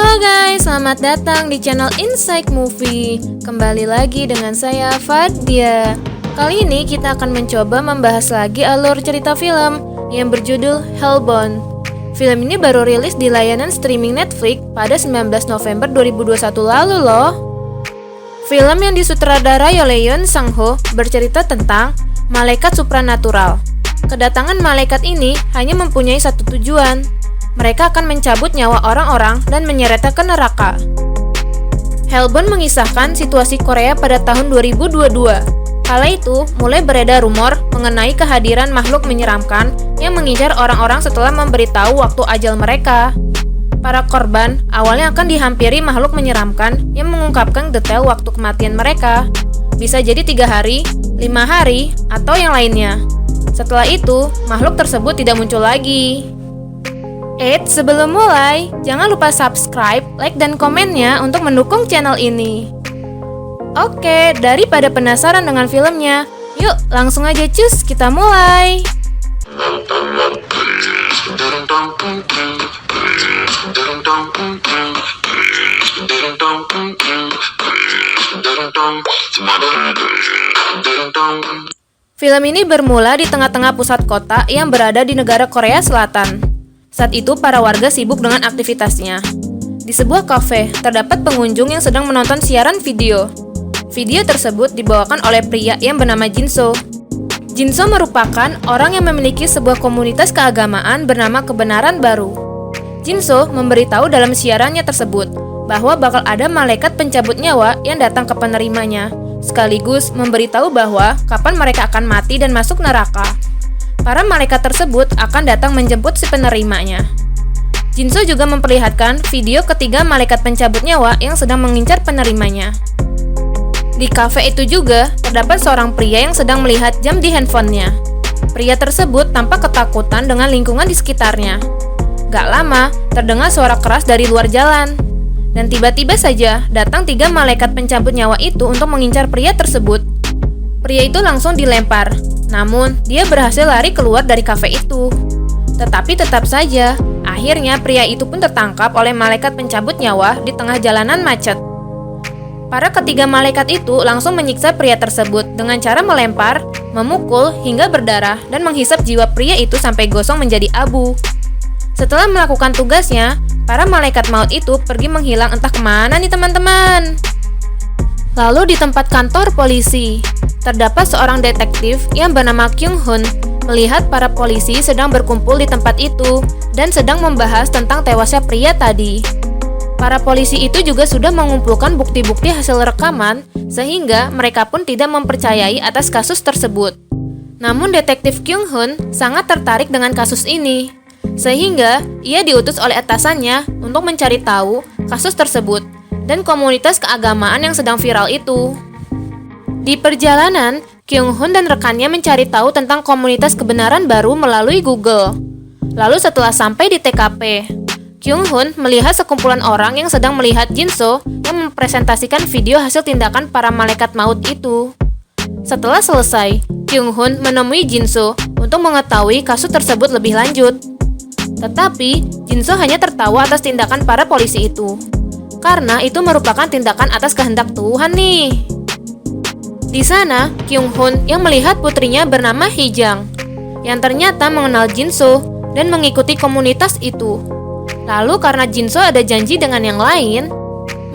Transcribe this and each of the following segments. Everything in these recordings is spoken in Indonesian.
Halo guys, selamat datang di channel Insight Movie. Kembali lagi dengan saya Fadia. Kali ini kita akan mencoba membahas lagi alur cerita film yang berjudul Hellbound. Film ini baru rilis di layanan streaming Netflix pada 19 November 2021 lalu loh. Film yang disutradarai oleh Yoon Sang-ho bercerita tentang malaikat supranatural. Kedatangan malaikat ini hanya mempunyai satu tujuan. Mereka akan mencabut nyawa orang-orang dan menyeretnya ke neraka. Hellbound mengisahkan situasi Korea pada tahun 2022. Kala itu, mulai beredar rumor mengenai kehadiran makhluk menyeramkan yang mengincar orang-orang setelah memberitahu waktu ajal mereka. Para korban awalnya akan dihampiri makhluk menyeramkan yang mengungkapkan detail waktu kematian mereka. Bisa jadi 3 hari, 5 hari, atau yang lainnya. Setelah itu, makhluk tersebut tidak muncul lagi. Sebelum mulai, jangan lupa subscribe, like, dan komennya untuk mendukung channel ini. Oke, daripada penasaran dengan filmnya, yuk langsung aja cus, kita mulai. Film ini bermula di tengah-tengah pusat kota yang berada di negara Korea Selatan. Saat itu, para warga sibuk dengan aktivitasnya. Di sebuah kafe, terdapat pengunjung yang sedang menonton siaran video. Video tersebut dibawakan oleh pria yang bernama Jinso. Jinso merupakan orang yang memiliki sebuah komunitas keagamaan bernama Kebenaran Baru. Jinso memberitahu dalam siarannya tersebut bahwa bakal ada malaikat pencabut nyawa yang datang ke penerimanya, sekaligus memberitahu bahwa kapan mereka akan mati dan masuk neraka. Para malaikat tersebut akan datang menjemput si penerimanya. Jinso juga memperlihatkan video ketiga malaikat pencabut nyawa yang sedang mengincar penerimanya. Di kafe itu juga terdapat seorang pria yang sedang melihat jam di handphonenya. Pria tersebut tampak ketakutan dengan lingkungan di sekitarnya. Gak lama, terdengar suara keras dari luar jalan. Dan tiba-tiba saja datang 3 malaikat pencabut nyawa itu untuk mengincar pria tersebut. Pria itu langsung dilempar. Namun, dia berhasil lari keluar dari kafe itu. Tetapi tetap saja, akhirnya pria itu pun tertangkap oleh malaikat pencabut nyawa di tengah jalanan macet. Para ketiga malaikat itu langsung menyiksa pria tersebut dengan cara melempar, memukul, hingga berdarah dan menghisap jiwa pria itu sampai gosong menjadi abu. Setelah melakukan tugasnya, para malaikat maut itu pergi menghilang entah kemana nih teman-teman. Lalu di tempat kantor polisi, terdapat seorang detektif yang bernama Kyung Hoon melihat para polisi sedang berkumpul di tempat itu dan sedang membahas tentang tewasnya pria tadi. Para polisi itu juga sudah mengumpulkan bukti-bukti hasil rekaman sehingga mereka pun tidak mempercayai atas kasus tersebut. Namun detektif Kyung Hoon sangat tertarik dengan kasus ini, sehingga ia diutus oleh atasannya untuk mencari tahu kasus tersebut dan komunitas keagamaan yang sedang viral itu. Di perjalanan, Kyung Hoon dan rekannya mencari tahu tentang komunitas kebenaran baru melalui Google. Lalu setelah sampai di TKP, Kyung Hoon melihat sekumpulan orang yang sedang melihat Jinso yang mempresentasikan video hasil tindakan para malaikat maut itu. Setelah selesai, Kyung Hoon menemui Jinso untuk mengetahui kasus tersebut lebih lanjut. Tetapi, Jinso hanya tertawa atas tindakan para polisi itu. Karena itu merupakan tindakan atas kehendak Tuhan nih. Di sana, Kyung Hoon yang melihat putrinya bernama Hee-jang, yang ternyata mengenal Jinso dan mengikuti komunitas itu. Lalu karena Jinso ada janji dengan yang lain,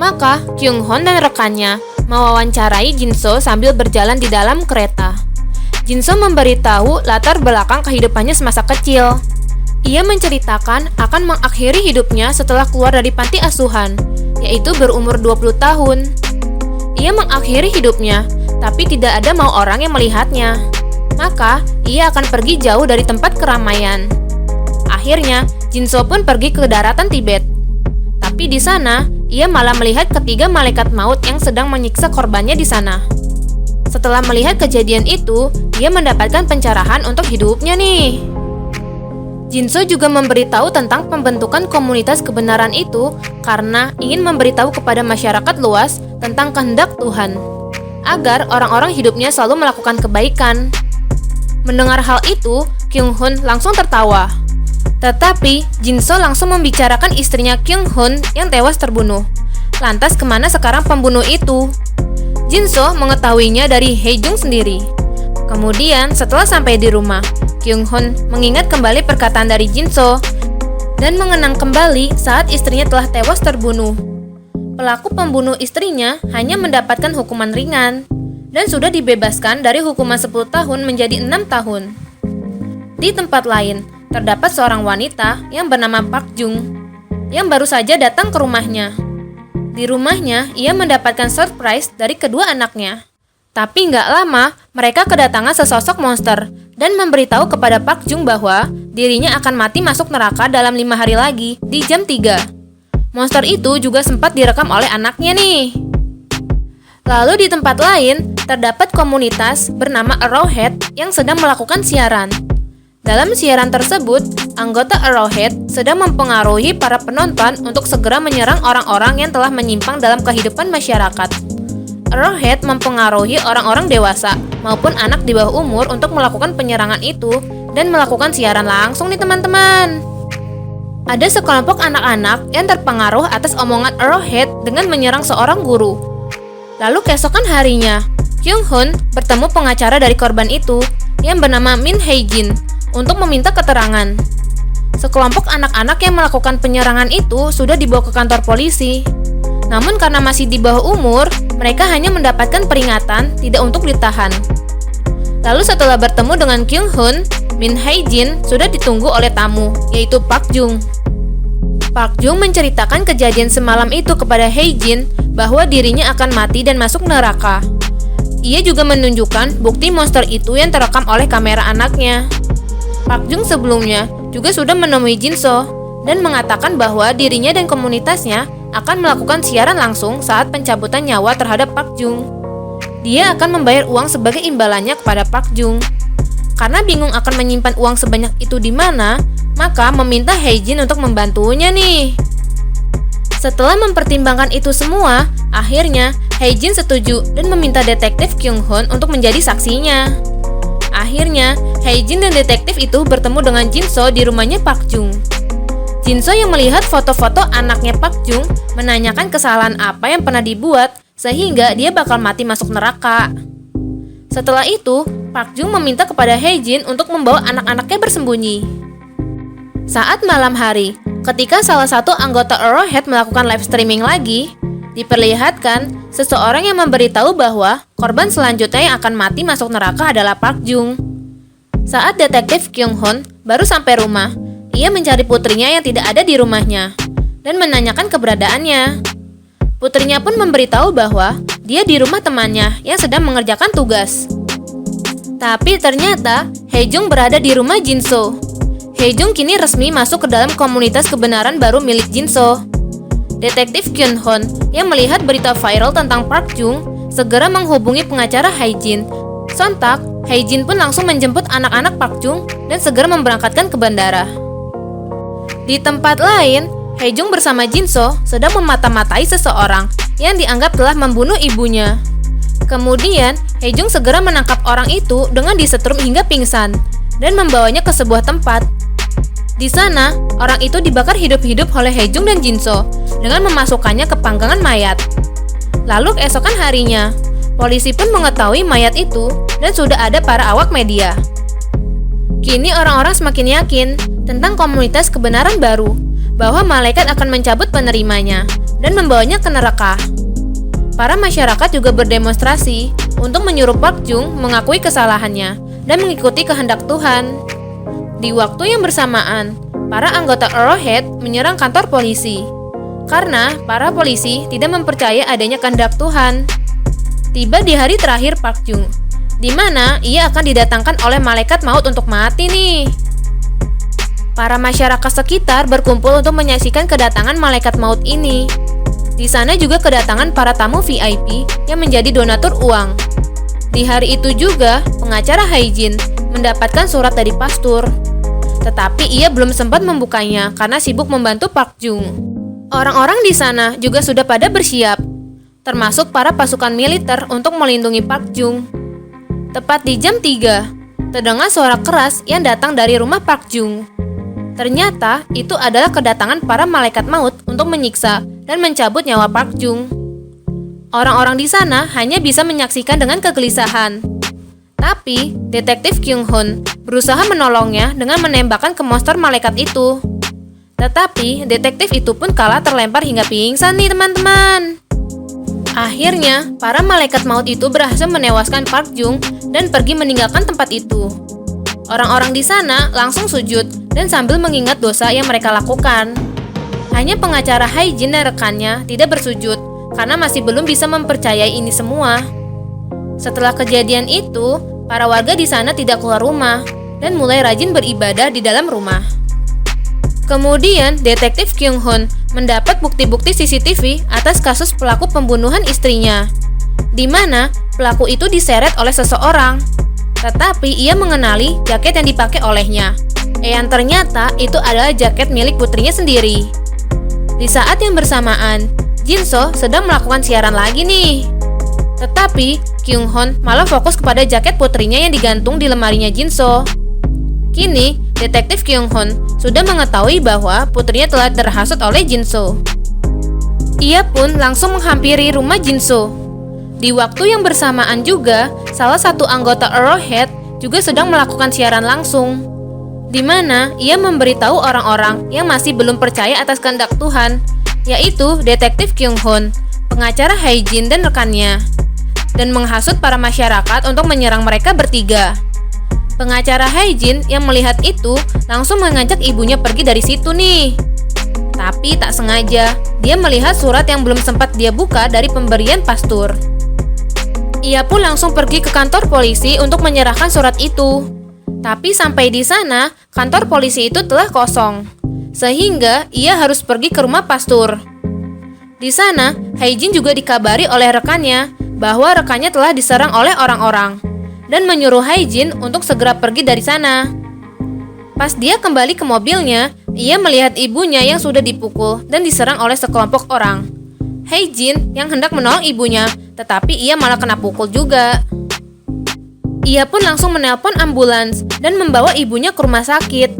maka Kyung Hoon dan rekannya mewawancarai Jinso sambil berjalan di dalam kereta. Jinso memberitahu latar belakang kehidupannya semasa kecil. Ia menceritakan akan mengakhiri hidupnya setelah keluar dari panti asuhan, yaitu berumur 20 tahun. Ia mengakhiri hidupnya, tapi tidak ada mau orang yang melihatnya. Maka, ia akan pergi jauh dari tempat keramaian. Akhirnya, Jinso pun pergi ke daratan Tibet. Tapi di sana, ia malah melihat ketiga malaikat maut yang sedang menyiksa korbannya di sana. Setelah melihat kejadian itu, dia mendapatkan pencerahan untuk hidupnya nih. Jinso juga memberitahu tentang pembentukan komunitas kebenaran itu karena ingin memberitahu kepada masyarakat luas tentang kehendak Tuhan, agar orang-orang hidupnya selalu melakukan kebaikan. Mendengar hal itu, Kyung Hoon langsung tertawa. Tetapi Jinso langsung membicarakan istrinya Kyung Hoon yang tewas terbunuh. Lantas kemana sekarang pembunuh itu? Jinso mengetahuinya dari Haejung sendiri. Kemudian setelah sampai di rumah, Kyung Hoon mengingat kembali perkataan dari Jinso dan mengenang kembali saat istrinya telah tewas terbunuh. Pelaku pembunuh istrinya hanya mendapatkan hukuman ringan dan sudah dibebaskan dari hukuman 10 tahun menjadi 6 tahun. Di tempat lain, terdapat seorang wanita yang bernama Park Jung yang baru saja datang ke rumahnya. Di rumahnya, ia mendapatkan surprise dari kedua anaknya. Tapi nggak lama, mereka kedatangan sesosok monster dan memberitahu kepada Park Jung bahwa dirinya akan mati masuk neraka dalam 5 hari lagi di jam 3. Monster itu juga sempat direkam oleh anaknya nih. Lalu di tempat lain, terdapat komunitas bernama Arrowhead yang sedang melakukan siaran. Dalam siaran tersebut, anggota Arrowhead sedang mempengaruhi para penonton untuk segera menyerang orang-orang yang telah menyimpang dalam kehidupan masyarakat. Arrowhead mempengaruhi orang-orang dewasa maupun anak di bawah umur untuk melakukan penyerangan itu dan melakukan siaran langsung nih teman-teman. Ada sekelompok anak-anak yang terpengaruh atas omongan Arrowhead dengan menyerang seorang guru. Lalu keesokan harinya, Kyung Hoon bertemu pengacara dari korban itu yang bernama Min Hae-jin untuk meminta keterangan. Sekelompok anak-anak yang melakukan penyerangan itu sudah dibawa ke kantor polisi. Namun karena masih di bawah umur, mereka hanya mendapatkan peringatan tidak untuk ditahan. Lalu setelah bertemu dengan Kyung Hoon, Min Hae-jin sudah ditunggu oleh tamu, yaitu Park Jung. Park Jung menceritakan kejadian semalam itu kepada Hae-jin bahwa dirinya akan mati dan masuk neraka. Ia juga menunjukkan bukti monster itu yang terekam oleh kamera anaknya. Park Jung sebelumnya juga sudah menemui Jinso dan mengatakan bahwa dirinya dan komunitasnya akan melakukan siaran langsung saat pencabutan nyawa terhadap Park Jung. Dia akan membayar uang sebagai imbalannya kepada Park Jung. Karena bingung akan menyimpan uang sebanyak itu di mana, maka meminta Hae-jin untuk membantunya nih. Setelah mempertimbangkan itu semua, akhirnya Hae-jin setuju dan meminta detektif Kyung Hoon untuk menjadi saksinya. Akhirnya, Hae-jin dan detektif itu bertemu dengan Jinso di rumahnya Park Jung. Jinso yang melihat foto-foto anaknya Park Jung menanyakan kesalahan apa yang pernah dibuat sehingga dia bakal mati masuk neraka. Setelah itu, Park Jung meminta kepada Hae-jin untuk membawa anak-anaknya bersembunyi. Saat malam hari, ketika salah satu anggota Arrowhead melakukan live streaming lagi, diperlihatkan seseorang yang memberitahu bahwa korban selanjutnya yang akan mati masuk neraka adalah Park Jung. Saat detektif Kyung Hoon baru sampai rumah, ia mencari putrinya yang tidak ada di rumahnya dan menanyakan keberadaannya. Putrinya pun memberitahu bahwa dia di rumah temannya yang sedang mengerjakan tugas. Tapi ternyata Haejung berada di rumah Jinso. Haejung kini resmi masuk ke dalam komunitas kebenaran baru milik Jinso. Detektif Kyung Hoon yang melihat berita viral tentang Park Jung segera menghubungi pengacara Hae-jin. Sontak, Hae-jin pun langsung menjemput anak-anak Park Jung dan segera memberangkatkan ke bandara. Di tempat lain, Haejung bersama Jinso sedang memata-matai seseorang yang dianggap telah membunuh ibunya. Kemudian, Haejung segera menangkap orang itu dengan disetrum hingga pingsan dan membawanya ke sebuah tempat. Di sana, orang itu dibakar hidup-hidup oleh Haejung dan Jinso dengan memasukkannya ke panggangan mayat. Lalu keesokan harinya, polisi pun mengetahui mayat itu dan sudah ada para awak media. Kini orang-orang semakin yakin tentang komunitas kebenaran baru, bahwa malaikat akan mencabut penerimanya dan membawanya ke neraka. Para masyarakat juga berdemonstrasi untuk menyuruh Park Jung mengakui kesalahannya dan mengikuti kehendak Tuhan. Di waktu yang bersamaan, para anggota Arrowhead menyerang kantor polisi karena para polisi tidak mempercaya adanya kehendak Tuhan. Tiba di hari terakhir Park Jung, di mana ia akan didatangkan oleh malaikat maut untuk mati nih. Para masyarakat sekitar berkumpul untuk menyaksikan kedatangan malaikat maut ini. Di sana juga kedatangan para tamu VIP yang menjadi donatur uang. Di hari itu juga, pengacara Hae-jin mendapatkan surat dari pastor. Tetapi ia belum sempat membukanya karena sibuk membantu Park Jung. Orang-orang di sana juga sudah pada bersiap, termasuk para pasukan militer untuk melindungi Park Jung. Tepat di jam 3, terdengar suara keras yang datang dari rumah Park Jung. Ternyata itu adalah kedatangan para malaikat maut untuk menyiksa dan mencabut nyawa Park Jung. Orang-orang di sana hanya bisa menyaksikan dengan kegelisahan. Tapi, detektif Kyung Hoon berusaha menolongnya dengan menembakkan ke monster malaikat itu. Tetapi, detektif itu pun kalah terlempar hingga pingsan nih teman-teman. Akhirnya, para malaikat maut itu berhasil menewaskan Park Jung dan pergi meninggalkan tempat itu. Orang-orang di sana langsung sujud dan sambil mengingat dosa yang mereka lakukan. Hanya pengacara Hae Jin dan rekannya tidak bersujud karena masih belum bisa mempercayai ini semua. Setelah kejadian itu, para warga di sana tidak keluar rumah dan mulai rajin beribadah di dalam rumah. Kemudian, detektif Kyung Hoon mendapat bukti-bukti CCTV atas kasus pelaku pembunuhan istrinya, di mana pelaku itu diseret oleh seseorang. Tetapi ia mengenali jaket yang dipakai olehnya, yang ternyata itu adalah jaket milik putrinya sendiri. Di saat yang bersamaan, Jin So sedang melakukan siaran lagi nih. Tetapi Kyung Hoon malah fokus kepada jaket putrinya yang digantung di lemarinya Jin So. Kini, detektif Kyung Hoon sudah mengetahui bahwa putrinya telah terhasut oleh Jin So. Ia pun langsung menghampiri rumah Jin So. Di waktu yang bersamaan juga, salah satu anggota Arrowhead juga sedang melakukan siaran langsung, di mana ia memberitahu orang-orang yang masih belum percaya atas kehendak Tuhan, yaitu detektif Kyung Hoon, pengacara Hae Jin dan rekannya, dan menghasut para masyarakat untuk menyerang mereka bertiga. Pengacara Hae Jin yang melihat itu langsung mengajak ibunya pergi dari situ nih. Tapi tak sengaja, dia melihat surat yang belum sempat dia buka dari pemberian pastur. Ia pun langsung pergi ke kantor polisi untuk menyerahkan surat itu. Tapi sampai di sana, kantor polisi itu telah kosong, sehingga ia harus pergi ke rumah pastur. Di sana, Hae Jin juga dikabari oleh rekannya bahwa rekannya telah diserang oleh orang-orang dan menyuruh Hae Jin untuk segera pergi dari sana. Pas dia kembali ke mobilnya, ia melihat ibunya yang sudah dipukul dan diserang oleh sekelompok orang. Hae Jin yang hendak menolong ibunya, tetapi ia malah kena pukul juga. Ia pun langsung menelpon ambulans dan membawa ibunya ke rumah sakit.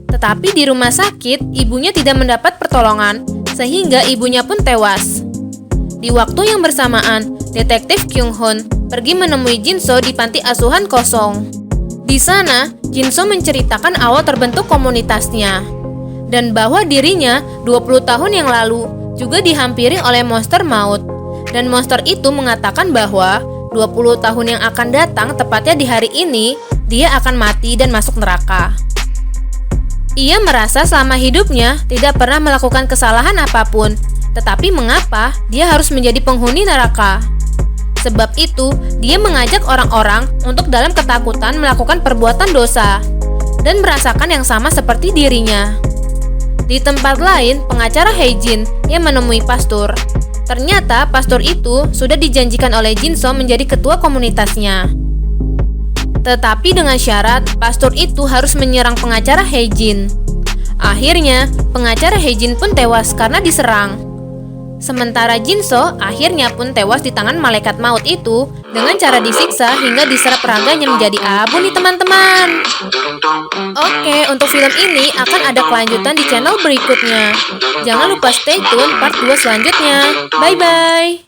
Tetapi di rumah sakit, ibunya tidak mendapat pertolongan, sehingga ibunya pun tewas. Di waktu yang bersamaan, detektif Kyung Hoon pergi menemui Jin So di panti asuhan kosong. Di sana, Jin So menceritakan awal terbentuk komunitasnya, dan bahwa dirinya 20 tahun yang lalu juga dihampiri oleh monster maut. Dan monster itu mengatakan bahwa 20 tahun yang akan datang, tepatnya di hari ini, dia akan mati dan masuk neraka. Ia merasa selama hidupnya tidak pernah melakukan kesalahan apapun, tetapi mengapa dia harus menjadi penghuni neraka? Sebab itu, dia mengajak orang-orang untuk dalam ketakutan melakukan perbuatan dosa dan merasakan yang sama seperti dirinya. Di tempat lain, pengacara Hae Jin yang menemui pastor. Ternyata pastor itu sudah dijanjikan oleh Jin So menjadi ketua komunitasnya. Tetapi dengan syarat, pastor itu harus menyerang pengacara Hae Jin. Akhirnya, pengacara Hae Jin pun tewas karena diserang. Sementara Jin So akhirnya pun tewas di tangan malaikat maut itu dengan cara disiksa hingga diserap raganya menjadi abu nih teman-teman. Oke, untuk film ini akan ada kelanjutan di channel berikutnya. Jangan lupa stay tune part 2 selanjutnya. Bye-bye.